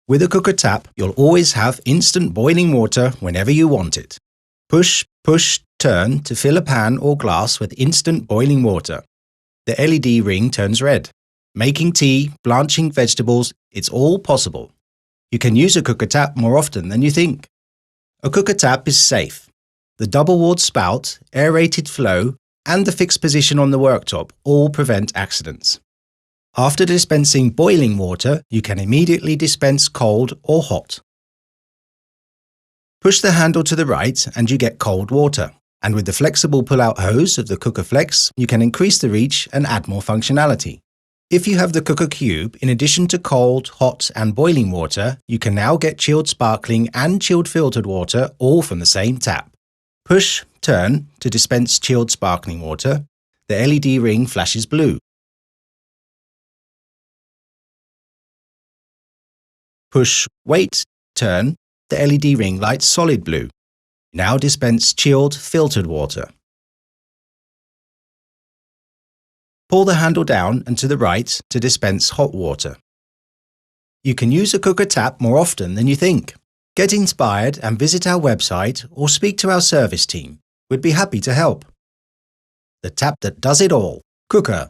With a cooker tap, you'll always have instant boiling water whenever you want it. Push, push, turn to fill a pan or glass with instant boiling water. The LED ring turns red. Making tea, blanching vegetables, it's all possible. You can use a cooker tap more often than you think. A cooker tap is safe. The double-walled spout, aerated flow, and the fixed position on the worktop all prevent accidents. After dispensing boiling water, you can immediately dispense cold or hot. Push the handle to the right and you get cold water. And with the flexible pull-out hose of the Cooker Flex, you can increase the reach and add more functionality. If you have the Cooker Cube, in addition to cold, hot and boiling water, you can now get chilled sparkling and chilled filtered water all from the same tap. Push, turn to dispense chilled sparkling water. The LED ring flashes blue. Push, wait, turn. The LED ring lights solid blue. Now dispense chilled filtered water. Pull the handle down and to the right to dispense hot water. You can use a cooker tap more often than you think. Get inspired and visit our website or speak to our service team. We'd be happy to help. The tap that does it all. Quooker.